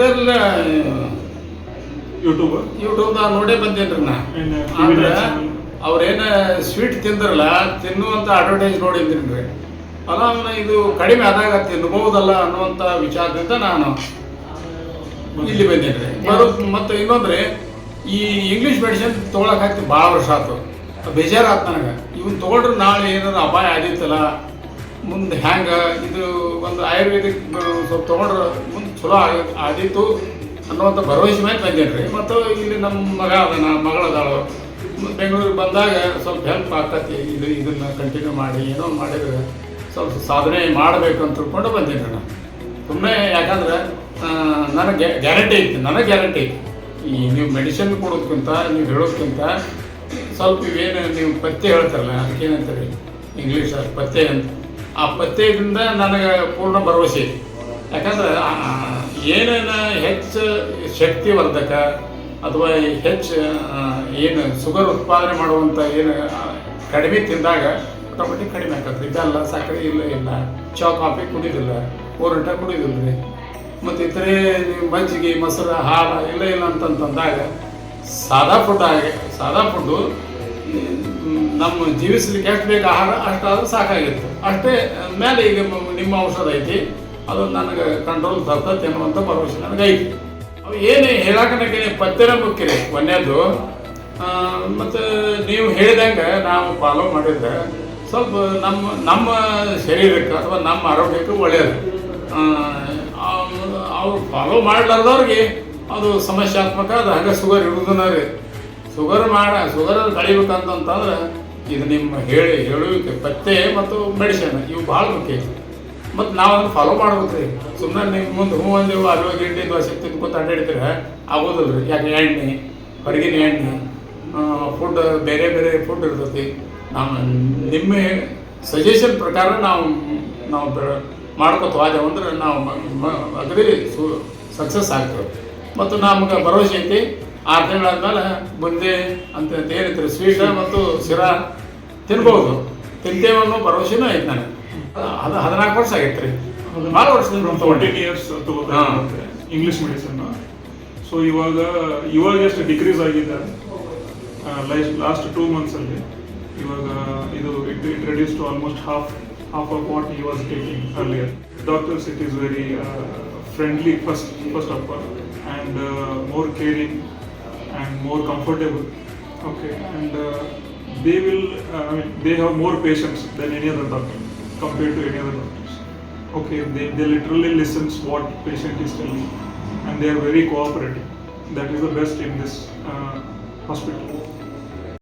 ಇದೆಲ್ಲ ಯೂಟ್ಯೂಬ್ದಾಗ ನೋಡೇ ಬಂದೇನ್ರಿ ನಾ. ಆದ್ರೆ ಅವ್ರೇನ ಸ್ವೀಟ್ ತಿಂದ್ರಲ್ಲ, ತಿನ್ನುವಂಥ ಅಡ್ವರ್ಟೈಸ್ ನೋಡಿದ್ದೀನಿ ರೀ. ಅಲ್ಲ ಇದು ಕಡಿಮೆ ಆದಾಗ ತಿನ್ಬಹುದಲ್ಲ ಅನ್ನುವಂಥ ವಿಚಾರದಿಂದ ನಾನು ಇಲ್ಲಿ ಬಂದೇನೆ ರೀ. ಮತ್ತು ಇನ್ನೊಂದ್ರೆ ಈ ಇಂಗ್ಲೀಷ್ ಮೆಡಿಸಿನ್ ತೊಗೊಳಕಾಗ್ತಿ ಭಾಳ ವರ್ಷ ಆಯ್ತು. ಬೇಜಾರಾಯ್ತು ನನಗೆ. ಇವನ್ ತೊಗೊಂಡ್ರೆ ನಾಳೆ ಏನಾದ್ರು ಅಪಾಯ ಆದಿತ್ತಲ್ಲ, ಮುಂದೆ ಹ್ಯಾಂಗೆ ಇದು ಒಂದು ಆಯುರ್ವೇದಿಕ್ ಸ್ವಲ್ಪ ತೊಗೊಂಡ್ರೆ ಮುಂದೆ ಚಲೋ ಆದಿತ್ತು ಅನ್ನುವಂಥ ಭರವಸೆ ಮೇಲೆ ಬಂದೇನೆ ರೀ. ಮತ್ತು ಇಲ್ಲಿ ನಮ್ಮ ಮಗ ಅದನ್ನ ಮಗಳದಾಳು ಬೆಂಗಳೂರಿಗೆ ಬಂದಾಗ ಸ್ವಲ್ಪ ಹೆಲ್ಪ್ ಆಗ್ತೈತಿ. ಇದನ್ನು ಕಂಟಿನ್ಯೂ ಮಾಡಿ ಏನೋ ಮಾಡಿದ್ರೆ ಸ್ವಲ್ಪ ಸಾಧನೆ ಮಾಡಬೇಕು ಅಂತ ತಿಳ್ಕೊಂಡು ಬಂದೇನೆ ನಾನು. ಸುಮ್ಮನೆ ಯಾಕಂದ್ರೆ ನನಗೆ ಗ್ಯಾರಂಟಿ ಐತಿ. ಈ ನೀವು ಮೆಡಿಸಿನ್ ಕೊಡೋದಕ್ಕಿಂತ ನೀವು ಹೇಳೋದಕ್ಕಿಂತ ಸ್ವಲ್ಪ ಇವೇನು ನೀವು ಪಥ್ಯ ಹೇಳ್ತಾರಲ್ಲ, ಅದಕ್ಕೇನಂತಾರೆ ಇಂಗ್ಲೀಷ್ ಪಥ್ಯ ಅಂತ, ಆ ಪಥ್ಯದಿಂದ ನನಗೆ ಪೂರ್ಣ ಭರವಸೆ ಐತಿ. ಯಾಕಂದ್ರೆ ಏನೇನು ಹೆಚ್ಚು ಶಕ್ತಿವರ್ಧಕ ಅಥವಾ ಹೆಚ್ಚು ಏನು ಶುಗರ್ ಉತ್ಪಾದನೆ ಮಾಡುವಂಥ ಏನು ಕಡಿಮೆ ತಿಂದಾಗ ಆಟೋಮೆಟಿಕ್ ಕಡಿಮೆ ಆಗ್ತದೆ. ಇದೆಲ್ಲ ಸಕ್ಕರೆ ಇಲ್ಲ, ಚಾ ಕಾಫಿ ಕುಡಿಯೋದಿಲ್ಲ, ಊರಟ ಕುಡಿಯೋದಿಲ್ಲ ರೀ. ಮತ್ತು ಇತರೆ ಮಜ್ಜಿಗೆ ಮೊಸರು ಹಾಲು ಇಲ್ಲ ಅಂತಂದಾಗ ಸಾದಾ ಫುಡ್ಡು ನಮ್ಮ ಜೀವಿಸಲಿಕ್ಕೆ ಎಷ್ಟು ಬೇಕು ಆಹಾರ ಅಷ್ಟಾದ್ರೂ ಸಾಕಾಗಿತ್ತು. ಅಷ್ಟೇ ಮೇಲೆ ಈಗ ನಿಮ್ಮ ಔಷಧ ಐತಿ, ಅದು ನನಗೆ ಕಂಟ್ರೋಲ್ ತರ್ತೈತೆ ಅನ್ನುವಂಥ ಭರವಸೆ ನನಗೆ ಐತಿ. ಅವು ಏನು ಹೇಳಕ್ಕೆ ಪಥ್ಯನ ಮುಖ್ಯ ರೀ ಒಂದೇದು. ಮತ್ತು ನೀವು ಹೇಳಿದಂಗೆ ನಾವು ಫಾಲೋ ಮಾಡಿದ್ರೆ ಸ್ವಲ್ಪ ನಮ್ಮ ಶರೀರಕ್ಕೆ ಅಥವಾ ನಮ್ಮ ಆರೋಗ್ಯಕ್ಕೆ ಒಳ್ಳೆಯದು. ಅವ್ರು ಫಾಲೋ ಮಾಡಲಾರ್ದವ್ರಿಗೆ ಅದು ಸಮಸ್ಯಾತ್ಮಕ. ಅದು ಹಾಗೆ ಶುಗರ್ ಇರುವುದನ್ನ ರೀ. ಶುಗರ್ ಕಳಿಬೇಕಂತಂದ್ರೆ ಇದು ನಿಮ್ಮ ಹೇಳುವಿಕೆ ಪಥ್ಯ ಮತ್ತು ಮೆಡಿಸಿನ್ ಇವು ಭಾಳ ಮುಖ್ಯ ಐತಿ. ಮತ್ತು ನಾವು ಅದನ್ನು ಫಾಲೋ ಮಾಡ್ಬೇಕು ರೀ. ಸುಮ್ಮನೆ ನಿಮ್ಮ ಮುಂದೆ ಅಂದೇವು ಅಲ್ವಾ ಗಿಂಡಿ ದೋಸೆ ತಿನ್ಕೊತ ಅಡ್ಡಾಡಿದ್ರೆ ಆಗೋದಿಲ್ಲ ರೀ. ಯಾಕೆ ಎಣ್ಣೆ, ಹೊರಗಿನ ಎಣ್ಣೆ, ಫುಡ್ ಬೇರೆ ಫುಡ್ ಇರ್ತೈತಿ. ನಾವು ನಿಮ್ಮ ಸಜೆಷನ್ ಪ್ರಕಾರ ನಾವು ಮಾಡ್ಕೊತ ಹೋದೆವು ಅಂದ್ರೆ ನಾವು ಅಗದಿ ಸಕ್ಸಸ್ ಆಗ್ತೇವೆ. ಮತ್ತು ನಮ್ಗೆ ಭರವಸೆ ಐತಿ 6 ತಿಂಗಳಾದ್ಮೇಲೆ ಬುಂದಿ ಅಂತ ಏನೈತ್ರಿ ಸ್ವೀಟ್ ಮತ್ತು ಶಿರಾ ತಿನ್ಬೋದು, ತಿಂತೇವೆ ಅನ್ನೋ ಭರವಸೆನೂ ಐತೆ ನನಗೆ. ಅದು 14 ವರ್ಷ ಆಗೈತೆ ರೀ. ಭಾಳ ವರ್ಷದಿಂದ 14 years ತಗೋತಾರೆ ಇಂಗ್ಲೀಷ್ ಮೆಡಿಸಿನ್. ಸೊ ಇವಾಗ ಎಷ್ಟು ಡಿಕ್ರೀಸ್ ಆಗಿದೆ ಲಾಸ್ಟ್ 2 months ಅಲ್ಲಿ. ಇವಾಗ ಇದು it reduce to almost half of what he was taking earlier. Doctors, it is very friendly first of all, and more caring and more comfortable. Okay, and they have more patience than any other doctor compared to any other doctors. Okay, they literally listens what patient is telling, and they are very cooperative. That is the best in this hospital.